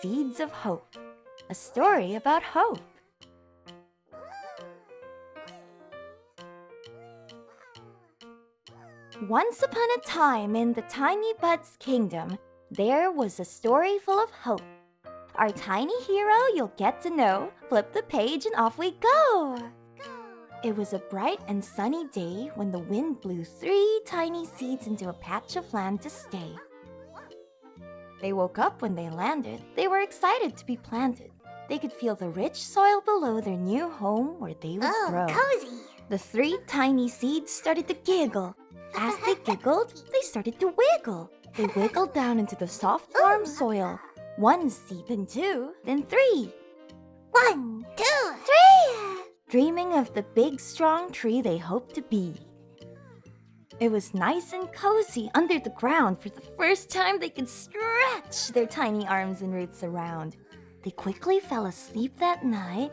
Seeds of Hope, a story about hope. Once upon a time in the Tiny Bud's kingdom, there was a story full of hope. Our tiny hero you'll get to know, flip the page and off we go! It was a bright and sunny day when the wind blew 3 tiny seeds into a patch of land to stay. They woke up when they landed. They were excited to be planted. They could feel the rich soil below their new home where they would grow. Cozy! The 3 tiny seeds started to giggle. As they giggled, they started to wiggle. They wiggled down into the soft, warm soil. 1 seed, then 2, then 3. 1, 2, 3! Dreaming of the big, strong tree they hoped to be. It was nice and cozy under the ground. For the first time, they could stretch their tiny arms and roots around. They quickly fell asleep that night,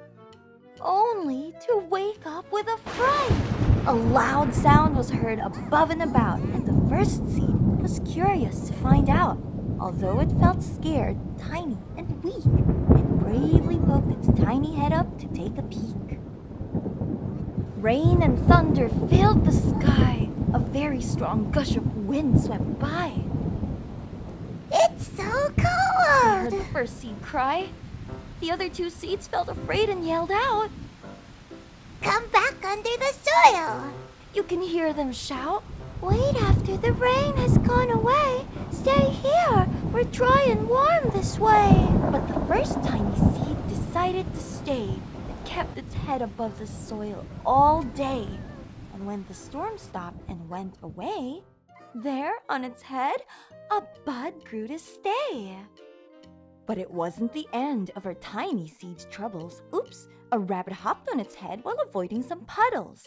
only to wake up with a fright. A loud sound was heard above and about, and the first seed was curious to find out. Although it felt scared, tiny, and weak, it bravely poked its tiny head up to take a peek. Rain and thunder filled the sky. A very strong gush of wind swept by. It's so They heard cold! the first seed cry. The other 2 seeds felt afraid and yelled out. Come back under the soil! You can hear them shout. Wait after the rain has gone away. Stay here. We're dry and warm this way. But the first tiny seed decided to stay. It kept its head above the soil all day. And when the storm stopped and went away, there on its head, a bud grew to stay. But it wasn't the end of our tiny seed's troubles. Oops, a rabbit hopped on its head while avoiding some puddles.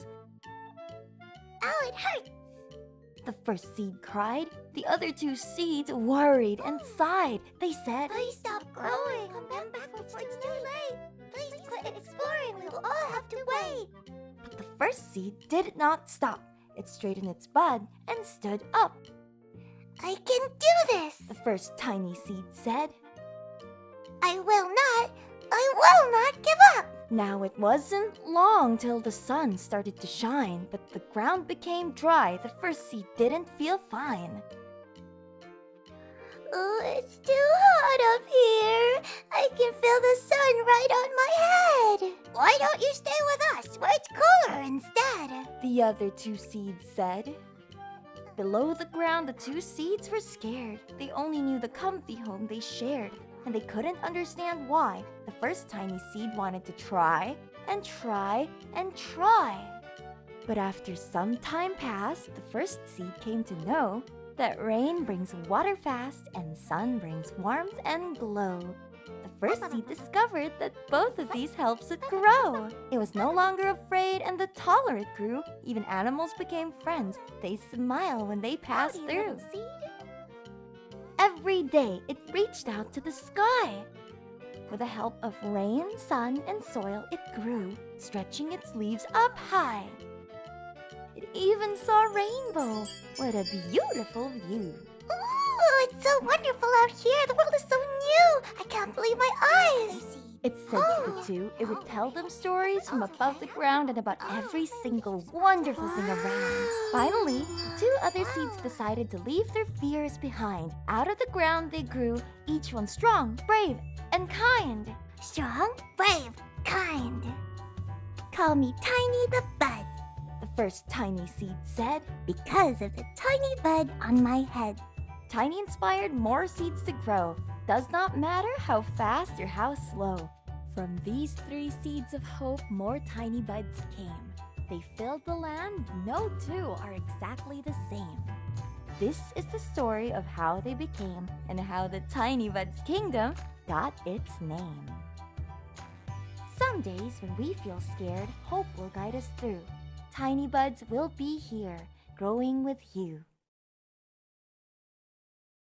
Oh, it hurts! The first seed cried. The other 2 seeds worried and sighed. They said, Please stop growing. Come back before it's too late. Please quit exploring. We will all have to wait. But the first seed did not stop. It straightened its bud and stood up. I can do this! The first tiny seed said. I will not give up! Now it wasn't long till the sun started to shine, but the ground became dry. The first seed didn't feel fine. Oh, it's too hot up here. I can feel the sun right on my head. Why don't you stay with us where it's cooler instead? The other 2 seeds said. Below the ground, the 2 seeds were scared. They only knew the comfy home they shared, and they couldn't understand why. The first tiny seed wanted to try and try and try. But after some time passed, the first seed came to know that rain brings water fast and sun brings warmth and glow. The first seed discovered that both of these helps it grow. It was no longer afraid, and the taller it grew, even animals became friends. They smile when they pass Howdy, through. little seed. Every day, it reached out to the sky. With the help of rain, sun, and soil, it grew, stretching its leaves up high. It even saw a rainbow. What a beautiful view. Ooh, it's so wonderful out here. The world is so new. I can't believe my eyes. It said to the 2 it would tell them stories from above the ground and about every single wonderful thing around. Finally, 2 other seeds decided to leave their fears behind. Out of the ground they grew, each one strong, brave, and kind. Strong, brave, kind. Call me Tiny the Bud The first tiny seed said. because of the tiny bud on my head. Tiny inspired more seeds to grow. Does not matter how fast or how slow. From these 3 seeds of hope, more tiny buds came. They filled the land. No 2 are exactly the same. This is the story of how they became and how the Tiny Buds Kingdom got its name. Some days when we feel scared, hope will guide us through. Tiny buds will be here, growing with you.